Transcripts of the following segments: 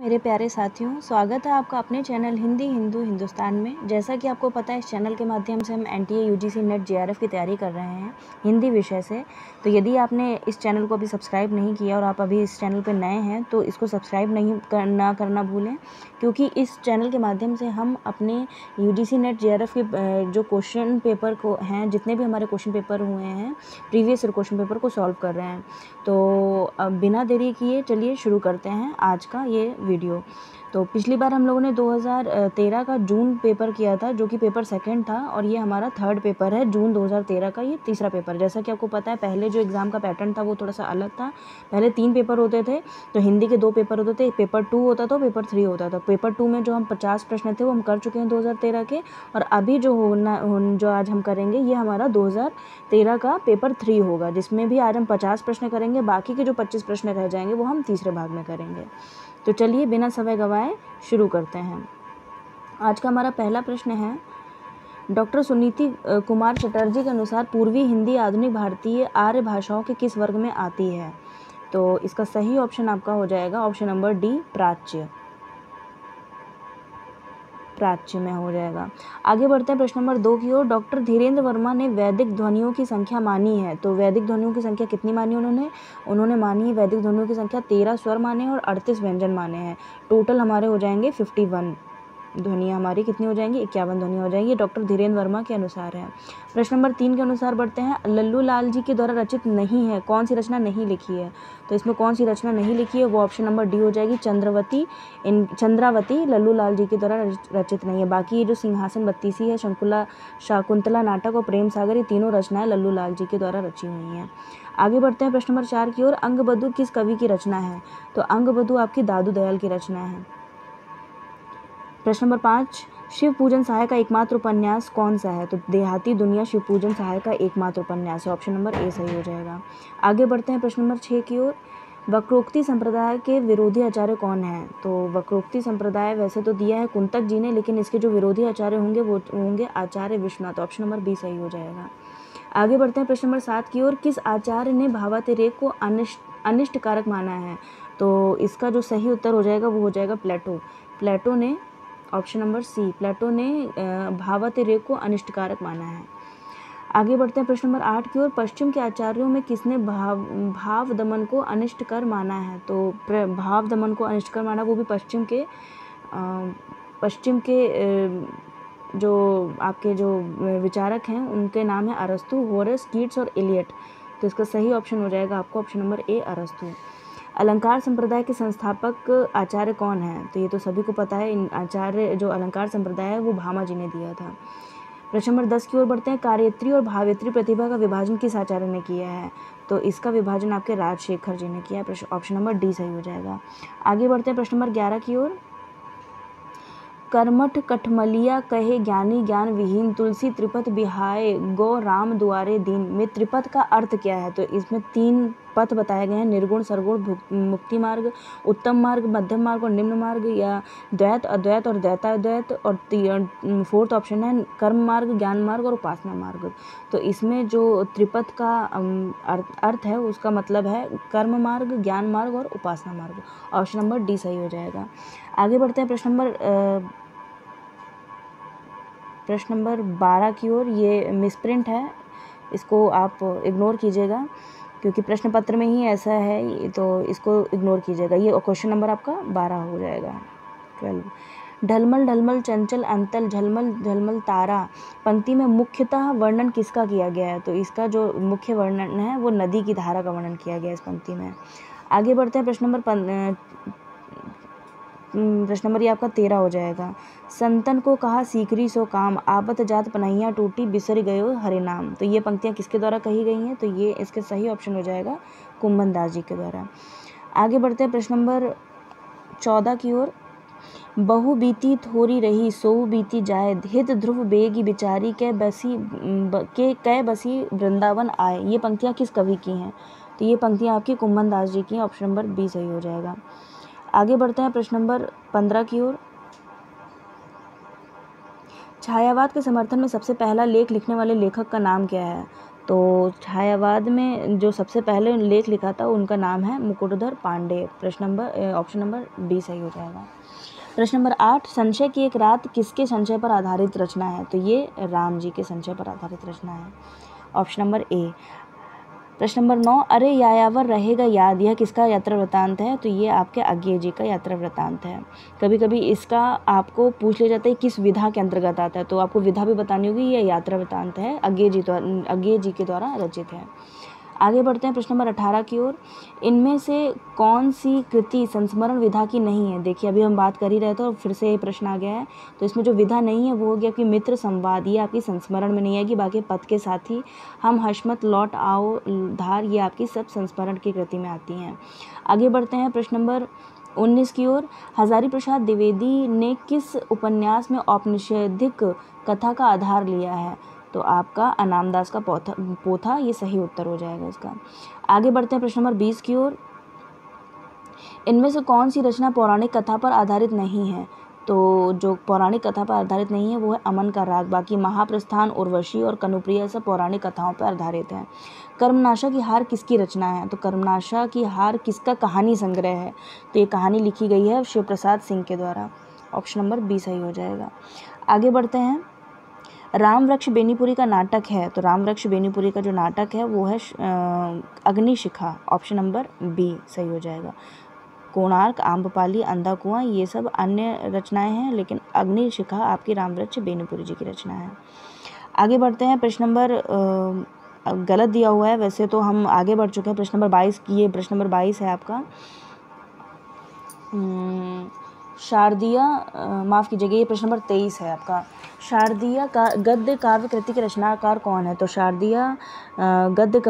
मेरे प्यारे साथियों, स्वागत है आपका अपने चैनल हिंदी हिंदू हिंदुस्तान में। जैसा कि आपको पता है, इस चैनल के माध्यम से हम एनटीए यूजीसी नेट जेआरएफ की तैयारी कर रहे हैं हिंदी विषय से। तो यदि आपने इस चैनल को अभी सब्सक्राइब नहीं किया और आप अभी इस चैनल पर नए हैं तो इसको सब्सक्राइब नहीं करना भूलें, क्योंकि इस चैनल के माध्यम से हम अपने यूजीसी नेट जेआरएफ के जो क्वेश्चन पेपर को हैं, जितने भी हमारे क्वेश्चन पेपर हुए हैं प्रीवियस ईयर क्वेश्चन पेपर को सॉल्व कर रहे हैं। तो अब बिना देरी किए चलिए शुरू करते हैं आज का ये वीडियो। तो पिछली बार हम लोगों ने 2013 का जून पेपर किया था, जो कि पेपर सेकंड था, और ये हमारा थर्ड पेपर है जून 2013 का, ये तीसरा पेपर। जैसा कि आपको पता है, पहले जो एग्ज़ाम का पैटर्न था वो थोड़ा सा अलग था। पहले 3 पेपर होते थे, तो हिंदी के 2 पेपर होते थे, पेपर 2 होता था, पेपर 3 होता था। पेपर 2 में जो हम 50 प्रश्न थे वो हम कर चुके हैं 2013 के, और अभी जो आज हम करेंगे ये हमारा 2013 का पेपर 3 होगा, जिसमें भी आज हम 50 प्रश्न करेंगे। बाकी के जो 25 प्रश्न रह जाएंगे वो हम तीसरे भाग में करेंगे। तो चलिए बिना समय गंवाए शुरू करते हैं। आज का हमारा पहला प्रश्न है, डॉक्टर सुनीति कुमार चटर्जी के अनुसार पूर्वी हिंदी आधुनिक भारतीय आर्य भाषाओं के किस वर्ग में आती है? तो इसका सही ऑप्शन आपका हो जाएगा ऑप्शन नंबर डी, प्राच्य में हो जाएगा। आगे बढ़ते हैं प्रश्न नंबर 2 की ओर। डॉक्टर धीरेन्द्र वर्मा ने वैदिक ध्वनियों की संख्या मानी है, तो वैदिक ध्वनियों की संख्या कितनी मानी उन्होंने मानी है वैदिक ध्वनियों की संख्या 13 स्वर माने हैं और 38 व्यंजन माने हैं। टोटल हमारे हो जाएंगे 51 ध्वनियाँ, हमारी कितनी हो जाएंगी? 51 ध्वनियाँ हो जाएंगी। डॉक्टर धीरेन्द्र वर्मा के अनुसार है। प्रश्न नंबर 3 के अनुसार बढ़ते हैं। लल्लू लाल जी के द्वारा रचित नहीं है, कौन सी रचना नहीं लिखी है? तो इसमें कौन सी रचना नहीं लिखी है वो ऑप्शन नंबर डी हो जाएगी, चंद्रावती लल्लू लाल जी के द्वारा रचित नहीं है। बाकी ये जो सिंहासन बत्तीसी है, शाकुंतला नाटक और प्रेम सागर, ये तीनों रचनाएं लल्लू लाल जी के द्वारा रची हुई हैं। आगे बढ़ते हैं प्रश्न नंबर 4 की ओर। अंगबधू किस कवि की रचना है? तो अंगबधू आपकी दादू दयाल की रचना है। प्रश्न नंबर 5, शिव पूजन सहाय का एकमात्र उपन्यास कौन सा है? तो देहाती दुनिया शिव पूजन सहाय का एकमात्र उपन्यास है, ऑप्शन नंबर ए सही हो जाएगा। आगे बढ़ते हैं प्रश्न नंबर 6 की ओर। वक्रोक्ति संप्रदाय के विरोधी आचार्य कौन है? तो वक्रोक्ति संप्रदाय वैसे तो दिया है कुंतक जी ने, लेकिन इसके जो विरोधी आचार्य होंगे वो होंगे आचार्य विश्वनाथ, ऑप्शन नंबर बी सही हो जाएगा। आगे बढ़ते हैं प्रश्न नंबर 7 की ओर। किस आचार्य ने भावातिरेक को अनिष्ट कारक माना है? तो इसका जो सही उत्तर हो जाएगा वो हो जाएगा प्लेटो ने, ऑप्शन नंबर सी, प्लेटो ने भावातिरेक को अनिष्टकारक माना है। आगे बढ़ते हैं प्रश्न नंबर 8 की ओर। पश्चिम के आचार्यों में किसने भाव दमन को अनिष्टकर माना है? तो भाव दमन को अनिष्टकर माना वो भी पश्चिम के जो आपके जो विचारक हैं उनके नाम है अरस्तु, होरेस, कीट्स और एलियट। तो इसका सही ऑप्शन हो जाएगा आपको ऑप्शन नंबर ए, अरस्तु। अलंकार संप्रदाय के संस्थापक आचार्य कौन है? तो ये तो सभी को पता है, इन आचार्य जो अलंकार संप्रदाय है वो भामा जी ने दिया था। प्रश्न नंबर 10 की ओर बढ़ते हैं। कार्यत्री और भावेत्री प्रतिभा का विभाजन किस आचार्य ने किया है? तो इसका विभाजन आपके राजशेखर जी ने किया है, ऑप्शन नंबर डी सही हो जाएगा। आगे बढ़ते हैं प्रश्न नंबर 11 की ओर। कर्मठ कठमलिया कहे ज्ञानी ज्ञान विहीन, तुलसी त्रिपथ बिहाय गो राम दुआरे दीन में त्रिपथ का अर्थ क्या है? तो इसमें 3 पथ बताए गए हैं, निर्गुण, सरगुण, मुक्ति मार्ग, उत्तम मार्ग, मध्यम मार्ग और निम्न मार्ग, या द्वैत, अद्वैत और द्वैताद्वैत, और 4th ऑप्शन है कर्म मार्ग, ज्ञान मार्ग और उपासना मार्ग। तो इसमें जो त्रिपथ का अर्थ है उसका मतलब है कर्म मार्ग, ज्ञान मार्ग और उपासना मार्ग, ऑप्शन नंबर डी सही हो जाएगा। आगे बढ़ते हैं प्रश्न नंबर 12 की ओर। ये मिसप्रिंट है, इसको आप इग्नोर कीजिएगा क्योंकि प्रश्न पत्र में ही ऐसा है, तो इसको इग्नोर कीजिएगा। ये क्वेश्चन नंबर आपका 12 हो जाएगा, 12। ढलमल ढलमल चंचल अंतल झलमल झलमल तारा पंक्ति में मुख्यतः वर्णन किसका किया गया है? तो इसका जो मुख्य वर्णन है वो नदी की धारा का वर्णन किया गया है इस पंक्ति में। आगे बढ़ते हैं प्रश्न नंबर ये आपका 13 हो जाएगा। संतन को कहा सीकरी सो काम, आपत जात पनहिया टूटी बिसर गयो हरे नाम। तो ये पंक्तियाँ किसके द्वारा कही गई हैं? तो ये इसके सही ऑप्शन हो जाएगा कुंभन दास जी के द्वारा। आगे बढ़ते हैं प्रश्न नंबर 14 की ओर। बहु बीती थोड़ी रही सोऊ बीती जाए, हित ध्रुव बेगी बिचारी कै बसी वृंदावन आए। ये पंक्तियाँ किस कवि की हैं? तो ये पंक्तियाँ आपकी कुंभन दास जी की हैं, ऑप्शन नंबर बी सही हो जाएगा। आगे बढ़ते हैं प्रश्न नंबर 15 की ओर। छायावाद के समर्थन में सबसे पहला लेख लिखने वाले लेखक का नाम क्या है? तो छायावाद में जो सबसे पहले लेख लिखा था उनका नाम है Mukutdhar Pandey. Option number B सही हो जाएगा। प्रश्न नंबर 8, संशय की एक रात किसके संशय पर आधारित रचना है? तो ये राम जी के संशय पर आधारित रचना है। ऑप्शन नंबर ए। प्रश्न नंबर 9, अरे यायावर रहेगा याद, यह किसका यात्रा वृत्तांत है? तो ये आपके अज्ञेय जी का यात्रा वृत्तांत है। कभी कभी इसका आपको पूछ लिया जाता है किस विधा के अंतर्गत आता है, तो आपको विधा भी बतानी होगी। यह यात्रा वृत्तांत है, अज्ञेय जी के द्वारा रचित है। आगे बढ़ते हैं प्रश्न नंबर 18 की ओर। इनमें से कौन सी कृति संस्मरण विधा की नहीं है? देखिए अभी हम बात कर ही रहे थे और फिर से ये प्रश्न आ गया है। तो इसमें जो विधा नहीं है वो हो गया कि मित्र संवाद, ये आपकी संस्मरण में नहीं आएगी। बाकी पद के साथ ही हम हशमत लौट आओ धार, ये आपकी सब संस्मरण की कृति में आती हैं। आगे बढ़ते हैं प्रश्न नंबर 19 की ओर। हजारी प्रसाद द्विवेदी ने किस उपन्यास में औपनिषदिक कथा का आधार लिया है? तो आपका अनामदास का पोथा ये सही उत्तर हो जाएगा इसका। आगे बढ़ते हैं प्रश्न नंबर 20 की ओर। इनमें से कौन सी रचना पौराणिक कथा पर आधारित नहीं है? तो जो पौराणिक कथा पर आधारित नहीं है वो है अमन का राग। बाकी महाप्रस्थान, उर्वशी और कनुप्रिया सब पौराणिक कथाओं पर आधारित है। कर्मनाशा की हार किसकी रचना है? तो कर्मनाशा की हार किसका कहानी संग्रह है? तो ये कहानी लिखी गई है शिव प्रसाद सिंह के द्वारा। ऑप्शन नंबर बी सही हो जाएगा। आगे बढ़ते हैं। राम वृक्ष बेनीपुरी का नाटक है, तो राम वृक्ष बेनीपुरी का जो नाटक है वो है अग्निशिखा। ऑप्शन नंबर बी सही हो जाएगा। कोणार्क, आम्रपाली, अंधा कुआं ये सब अन्य रचनाएं हैं, लेकिन अग्निशिखा आपकी राम वृक्ष बेनीपुरी जी की रचना है। आगे बढ़ते हैं। प्रश्न नंबर गलत दिया हुआ है, वैसे तो हम आगे बढ़ चुके हैं। प्रश्न नंबर 22 की, ये प्रश्न नंबर 22 है आपका। शारदीय माफ़ कीजिएगा, ये प्रश्न नंबर 23 है आपका। शारदीय का गद्य काव्य कृति के रचनाकार कौन है? तो शारदीय गद्य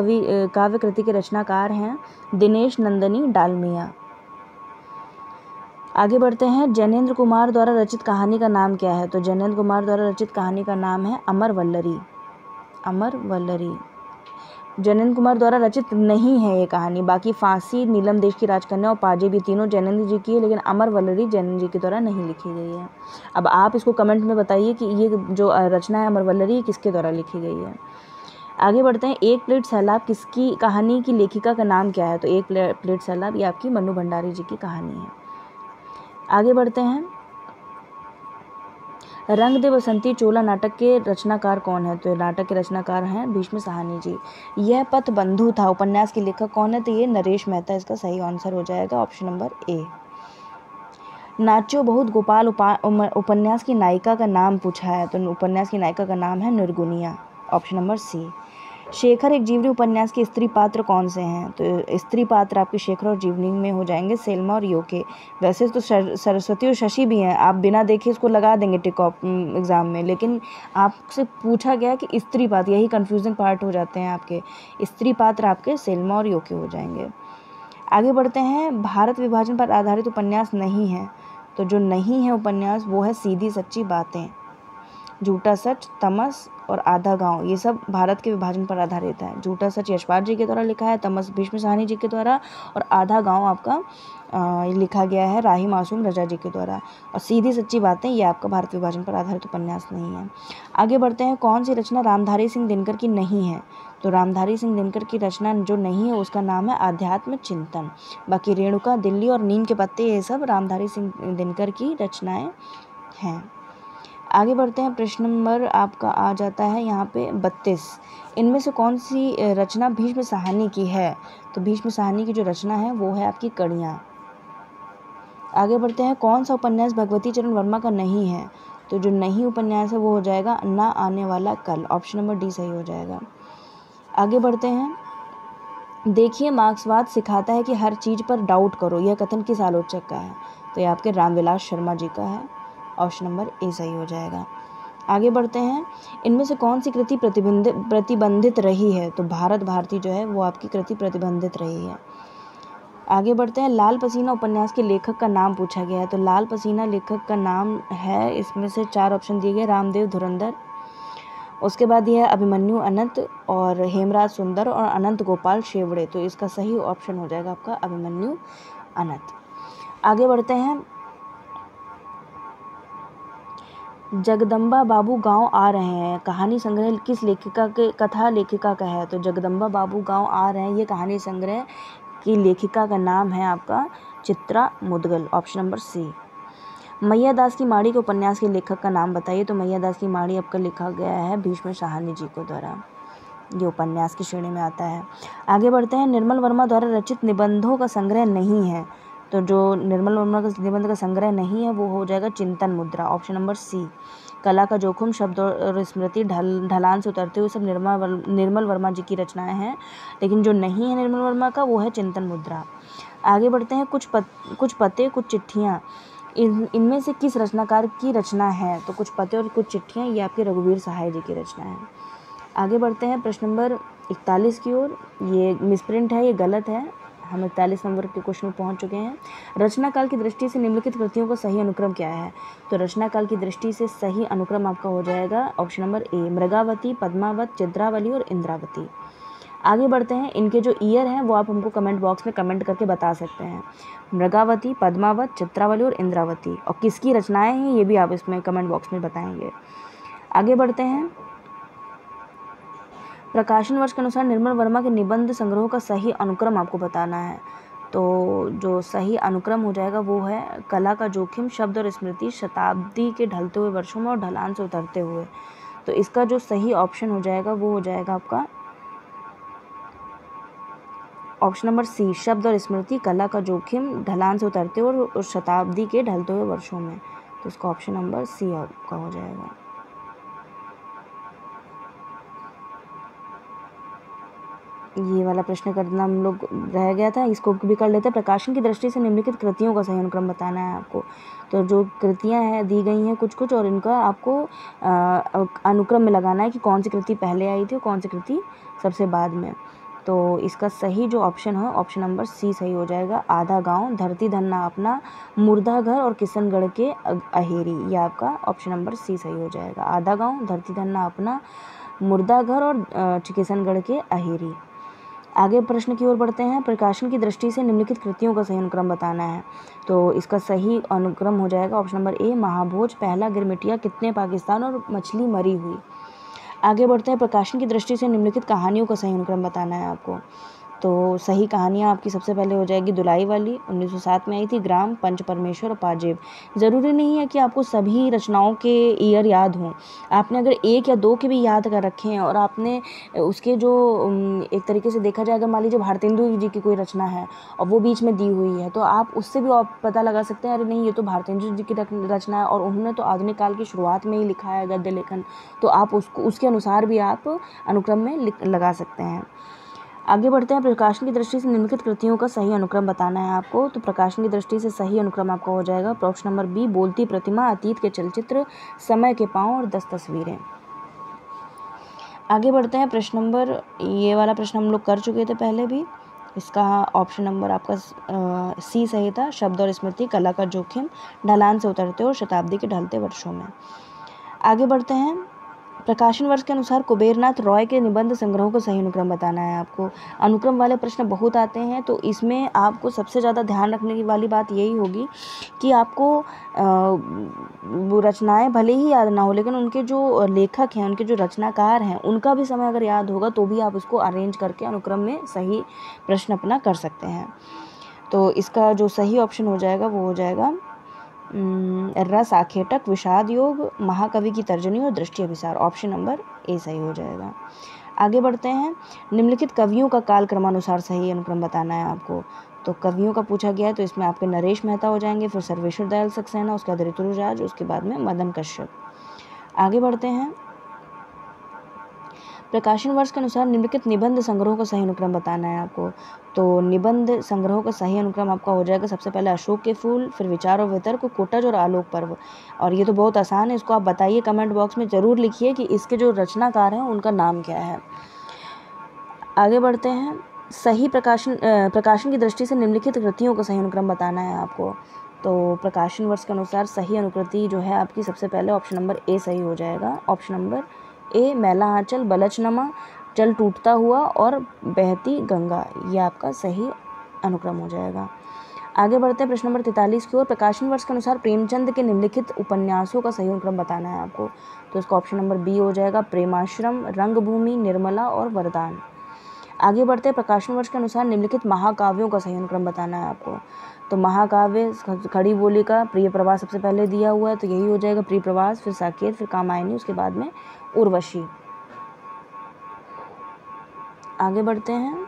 काव्य कृति के रचनाकार हैं दिनेश नंदनी डालमिया। आगे बढ़ते हैं। जैनेन्द्र कुमार द्वारा रचित कहानी का नाम क्या है? तो जैनेन्द्र कुमार द्वारा रचित कहानी का नाम है अमर वल्लरी। अमर वल्लरी जैनेन्द्र कुमार द्वारा रचित नहीं है ये कहानी। बाकी फांसी, नीलम देश की राजकन्या और पाजे भी तीनों जैनेन्द्र जी की है, लेकिन अमर वल्लरी जैनेन्द्र जी के द्वारा नहीं लिखी गई है। अब आप इसको कमेंट में बताइए कि ये जो रचना है अमर वल्लरी किसके द्वारा लिखी गई है। आगे बढ़ते हैं। एक प्लेट सैलाब किसकी कहानी की लेखिका का नाम क्या है? तो एक प्लेट सैलाब ये आपकी मनु भंडारी जी की कहानी है। आगे बढ़ते हैं। रंग दे बसंती चोला नाटक के रचनाकार कौन है? तो नाटक के रचनाकार हैं भीष्म साहनी जी। यह पथ बंधु था उपन्यास के लेखक कौन है? तो ये नरेश मेहता इसका सही आंसर हो जाएगा। ऑप्शन नंबर ए। नाचो बहुत गोपाल उपन्यास की नायिका का नाम पूछा है, तो उपन्यास की नायिका का नाम है Nirguniya. Option number C. Shekhar Ek Jivani उपन्यास के स्त्री पात्र कौन से हैं? तो स्त्री पात्र आपके शेखर और जीवनी में हो जाएंगे सेल्मा और योके। वैसे तो सरस्वती और शशि भी हैं, आप बिना देखे इसको लगा देंगे टिक एग्जाम में, लेकिन आपसे पूछा गया कि स्त्री पात्र, यही कंफ्यूजिंग पार्ट हो जाते हैं आपके। स्त्री पात्र आपके सेल्मा और योके हो जाएंगे। आगे बढ़ते हैं। भारत विभाजन पर आधारित उपन्यास नहीं है, तो जो नहीं है उपन्यास वो है सीधी सच्ची बातें, झूठा सच, तमस और आधा गांव, ये सब भारत के विभाजन पर आधारित है। झूठा सच यशपाल जी के द्वारा लिखा है, तमस भीष्म साहनी जी के द्वारा, और आधा गांव आपका लिखा गया है राही मासूम रजा जी के द्वारा। और सीधी सच्ची बातें ये आपका भारत विभाजन पर आधारित उपन्यास नहीं है। आगे बढ़ते हैं। कौन सी रचना रामधारी सिंह दिनकर की नहीं है? तो रामधारी सिंह दिनकर की रचना जो नहीं है उसका नाम है आध्यात्म चिंतन। बाकी रेणुका, दिल्ली और नीम के पत्ते ये सब रामधारी सिंह दिनकर की रचनाएं हैं। आगे बढ़ते हैं। प्रश्न नंबर आपका आ जाता है यहाँ पे 32। इनमें से कौन सी रचना भीष्म साहनी की है? तो भीष्म साहनी की जो रचना है वो है आपकी कड़ियाँ। आगे बढ़ते हैं। कौन सा उपन्यास भगवती चरण वर्मा का नहीं है? तो जो नहीं उपन्यास है वो हो जाएगा ना आने वाला कल। ऑप्शन नंबर डी सही हो जाएगा। आगे बढ़ते हैं। देखिए मार्क्सवाद सिखाता है कि हर चीज़ पर डाउट करो, यह कथन किस आलोचक का है? तो ये आपके रामविलास शर्मा जी का है। ऑप्शन नंबर ए सही हो जाएगा। आगे बढ़ते हैं। इनमें से कौन सी कृति प्रतिबंधित रही है? तो भारत भारती जो है वो आपकी कृति प्रतिबंधित रही है। आगे बढ़ते हैं। लाल पसीना उपन्यास के लेखक का नाम पूछा गया है, तो लाल पसीना लेखक का नाम है, इसमें से 4 ऑप्शन दिए गए, रामदेव धुरंधर, उसके बाद यह है अभिमन्यु अनंत और हेमराज सुंदर और अनंत गोपाल शेवड़े। तो इसका सही ऑप्शन हो जाएगा आपका अभिमन्यु अनंत। आगे बढ़ते हैं। जगदम्बा बाबू गांव आ रहे हैं कहानी संग्रह किस लेखिका के कथा लेखिका का है? तो जगदम्बा बाबू गांव आ रहे हैं ये कहानी संग्रह की लेखिका का नाम है आपका Chitra Mudgal, option number C. Maiya Das की माड़ी के उपन्यास के लेखक का नाम बताइए? तो मैया दास की माड़ी आपका लिखा गया है भीष्म साहनी जी को द्वारा, ये उपन्यास की श्रेणी में आता है। आगे बढ़ते हैं, निर्मल वर्मा द्वारा रचित निबंधों का संग्रह नहीं है। तो जो निर्मल वर्मा का निबंध का संग्रह नहीं है वो हो जाएगा चिंतन मुद्रा, ऑप्शन नंबर सी। कला का जोखिम, शब्द और स्मृति, ढलान से उतरते हुए सब निर्मल वर्मा जी की रचनाएं हैं, लेकिन जो नहीं है निर्मल वर्मा का वो है चिंतन मुद्रा। आगे बढ़ते हैं, कुछ पते कुछ चिट्ठियाँ, इनमें से किस रचनाकार की रचना है? तो कुछ पते और कुछ चिट्ठियाँ ये आपके रघुवीर सहाय जी की रचना है। आगे बढ़ते हैं प्रश्न नंबर 41 की ओर। ये मिसप्रिंट है, ये गलत है। हम 41 नंबर के क्वेश्चन में पहुंच चुके हैं। रचना काल की दृष्टि से निम्नलिखित कृतियों का सही अनुक्रम क्या है? तो रचना काल की दृष्टि से सही अनुक्रम आपका हो जाएगा option number A, Mrigavati, Padmavat, Chitravali और इंद्रावती। आगे बढ़ते हैं, इनके जो ईयर हैं वो आप हमको कमेंट बॉक्स में कमेंट करके बता सकते हैं। मृगावती, पद्मावत, चित्रावली और इंद्रावती, और किसकी रचनाएं हैं ये भी आप इसमें कमेंट बॉक्स में बताएंगे। आगे बढ़ते हैं, प्रकाशन वर्ष के अनुसार निर्मल वर्मा के निबंध संग्रहों का सही अनुक्रम आपको बताना है। तो जो सही अनुक्रम हो जाएगा वो है कला का जोखिम, शब्द और स्मृति, शताब्दी के ढलते हुए वर्षों में और ढलान से उतरते हुए। तो इसका जो सही ऑप्शन हो जाएगा वो हो जाएगा आपका ऑप्शन नंबर सी, शब्द और स्मृति, कला का जोखिम, ढलान से उतरते हुए और शताब्दी के ढलते हुए वर्षों में। तो इसका ऑप्शन नंबर सी आपका हो जाएगा। ये वाला प्रश्न करना हम लोग रह गया था, इसको भी कर लेते हैं। प्रकाशन की दृष्टि से निम्नलिखित कृतियों का सही अनुक्रम बताना है आपको। तो जो कृतियां हैं दी गई हैं कुछ और इनका आपको अनुक्रम में लगाना है कि कौन सी कृति पहले आई थी और कौन सी कृति सबसे बाद में। तो इसका सही जो ऑप्शन है ऑप्शन नंबर सी सही हो जाएगा। आधा गाँव, धरती धन्ना अपना, मुर्दा घर और किशनगढ़ के अहेरी, ये आपका ऑप्शन नंबर सी सही हो जाएगा। आधा गाँव, धरती धन्ना अपना, मुर्दा घर और किशनगढ़ के अहेरी। आगे प्रश्न की ओर बढ़ते हैं, प्रकाशन की दृष्टि से निम्नलिखित कृतियों का सही अनुक्रम बताना है। तो इसका सही अनुक्रम हो जाएगा ऑप्शन नंबर ए, महाभोज, पहला गिरमिटिया, कितने पाकिस्तान और मछली मरी हुई। आगे बढ़ते हैं, प्रकाशन की दृष्टि से निम्नलिखित कहानियों का सही अनुक्रम बताना है आपको। तो सही कहानियाँ आपकी सबसे पहले हो जाएगी दुलाई वाली, 1907 में आई थी, ग्राम, पंच परमेश्वर और पाजेब। ज़रूरी नहीं है कि आपको सभी रचनाओं के ईयर याद हों। आपने अगर एक या दो के भी याद कर रखे हैं और आपने उसके जो एक तरीके से देखा जाए, अगर मान लीजिए भारतेंदु जी की कोई रचना है और वो बीच में दी हुई है, तो आप उससे भी आप पता लगा सकते हैं अरे नहीं ये तो भारतेंदु जी की रचना है और उन्होंने तो आधुनिक काल की शुरुआत में ही लिखा है गद्य लेखन, तो आप उसके अनुसार भी आप अनुक्रम में लगा सकते हैं। आगे बढ़ते हैं, प्रकाशन की दृष्टि से निम्नलिखित कृतियों का सही अनुक्रम बताना है आपको। तो प्रकाशन की दृष्टि से सही अनुक्रम आपका हो जाएगा ऑप्शन नंबर बी, बोलती प्रतिमा, अतीत के चलचित्र, समय के पाँव और 10 तस्वीरें। आगे बढ़ते हैं, प्रश्न नंबर, ये वाला प्रश्न हम लोग कर चुके थे पहले भी, इसका ऑप्शन नंबर आपका सी सही था, शब्द और स्मृति, कला का जोखिम, ढलान से उतरते और शताब्दी के ढलते वर्षों में। आगे बढ़ते हैं, प्रकाशन वर्ष के अनुसार कुबेरनाथ रॉय के निबंध संग्रहों को सही अनुक्रम बताना है आपको। अनुक्रम वाले प्रश्न बहुत आते हैं, तो इसमें आपको सबसे ज़्यादा ध्यान रखने वाली बात यही होगी कि आपको वो रचनाएं भले ही याद ना हो, लेकिन उनके जो लेखक हैं, उनके जो रचनाकार हैं, उनका भी समय अगर याद होगा तो भी आप उसको अरेंज करके अनुक्रम में सही प्रश्न अपना कर सकते हैं। तो इसका जो सही ऑप्शन हो जाएगा वो हो जाएगा रस आखेटक, विषाद योग, महाकवि की तर्जनी और दृष्टि अभिसार, ऑप्शन नंबर ए सही हो जाएगा। आगे बढ़ते हैं, निम्नलिखित कवियों का काल क्रमानुसार सही अनुक्रम बताना है आपको। तो कवियों का पूछा गया है, तो इसमें आपके नरेश मेहता हो जाएंगे, फिर सर्वेश्वर दयाल सक्सेना, उसके बाद ऋतुराज, उसके बाद में मदन कश्यप। आगे बढ़ते हैं, प्रकाशन वर्ष के अनुसार निम्नलिखित निबंध संग्रहों का सही अनुक्रम बताना है आपको। तो निबंध संग्रहों का सही अनुक्रम आपका हो जाएगा सबसे पहले अशोक के फूल, फिर विचार और वितर्क, कोटज और आलोक पर्व। और ये तो बहुत आसान है, इसको आप बताइए, कमेंट बॉक्स में ज़रूर लिखिए कि इसके जो रचनाकार हैं उनका नाम क्या है। आगे बढ़ते हैं, सही प्रकाशन की दृष्टि से निम्नलिखित कृतियों का सही अनुक्रम बताना है आपको। तो प्रकाशन वर्ष के अनुसार सही अनुकृति जो है आपकी सबसे पहले ऑप्शन नंबर ए सही हो जाएगा। ऑप्शन नंबर ए, मैला आंचल, बलचनमा, जल टूटता हुआ और बहती गंगा, ये आपका सही अनुक्रम हो जाएगा। आगे बढ़ते हैं प्रश्न नंबर 43 की ओर। प्रकाशन वर्ष के अनुसार प्रेमचंद के निम्नलिखित उपन्यासों का सही अनुक्रम बताना है आपको। तो इसका ऑप्शन नंबर बी हो जाएगा, प्रेमाश्रम, रंगभूमि, निर्मला और वरदान। आगे बढ़ते हैं प्रकाशन वर्ष के अनुसार निम्नलिखित महाकाव्यों का सही अनुक्रम बताना है आपको। तो महाकाव्य खड़ी बोली का प्रिय प्रवास सबसे पहले दिया हुआ है, तो यही हो जाएगा प्रिय प्रवास, फिर साकेत, फिर कामायनी, उसके बाद में उर्वशी। आगे बढ़ते हैं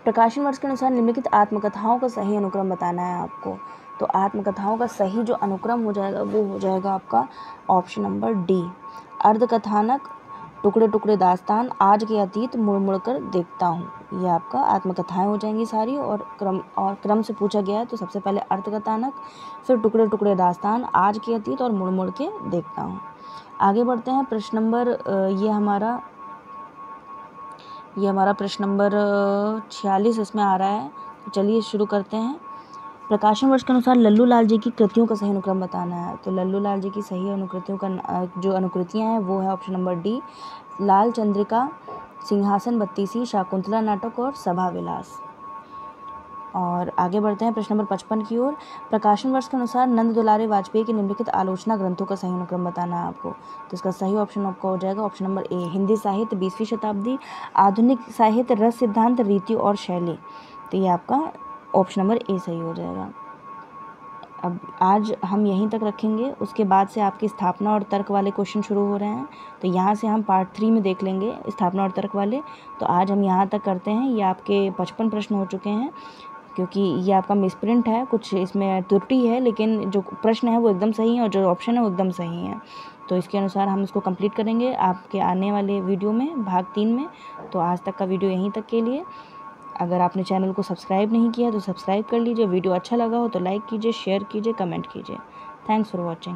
प्रकाशन वर्ष के अनुसार निम्नलिखित आत्मकथाओं का सही अनुक्रम बताना है आपको। तो आत्मकथाओं का सही जो अनुक्रम हो जाएगा वो हो जाएगा आपका ऑप्शन नंबर डी, अर्धकथानक, टुकड़े टुकड़े दास्तान, आज के अतीत, मुड़ मुड़ कर देखता हूँ। ये आपका आत्मकथाएं हो जाएंगी सारी, और क्रम से पूछा गया है तो सबसे पहले अर्धकथानक, फिर टुकड़े टुकड़े दास्तान, आज के अतीत और मुड़ मुड़ के देखता हूँ। आगे बढ़ते हैं प्रश्न नंबर ये हमारा प्रश्न नंबर 46 इसमें आ रहा है। तो चलिए शुरू करते हैं। प्रकाशन वर्ष के अनुसार लल्लू लाल जी की कृतियों का सही अनुक्रम बताना है। तो लल्लू लाल जी की सही अनुकृतियों का जो अनुकृतियाँ हैं वो है ऑप्शन नंबर डी, लाल चंद्रिका, सिंहासन बत्तीसी, शाकुंतला नाटक और सभा विलास। और आगे बढ़ते हैं प्रश्न नंबर 55 की ओर। प्रकाशन वर्ष के अनुसार नंद दुलारे वाजपेयी के निम्नलिखित आलोचना ग्रंथों का सही अनुक्रम बताना है आपको। तो इसका सही ऑप्शन आपका हो जाएगा ऑप्शन नंबर ए, हिंदी साहित्य 20वीं शताब्दी, आधुनिक साहित्य, रस सिद्धांत, रीति और शैली। तो ये आपका ऑप्शन नंबर ए सही हो जाएगा। अब आज हम यहीं तक रखेंगे, उसके बाद से आपकी स्थापना और तर्क वाले क्वेश्चन शुरू हो रहे हैं। तो यहाँ से हम पार्ट 3 में देख लेंगे स्थापना और तर्क वाले। तो आज हम यहाँ तक करते हैं। ये आपके 55 प्रश्न हो चुके हैं, क्योंकि ये आपका मिसप्रिंट है, कुछ इसमें त्रुटि है, लेकिन जो प्रश्न है वो एकदम सही है और जो ऑप्शन है वो एकदम सही है। तो इसके अनुसार हम इसको कंप्लीट करेंगे आपके आने वाले वीडियो में, भाग 3 में। तो आज तक का वीडियो यहीं तक के लिए। अगर आपने चैनल को सब्सक्राइब नहीं किया तो सब्सक्राइब कर लीजिए। वीडियो अच्छा लगा हो तो लाइक कीजिए, शेयर कीजिए, कमेंट कीजिए। Thanks for watching.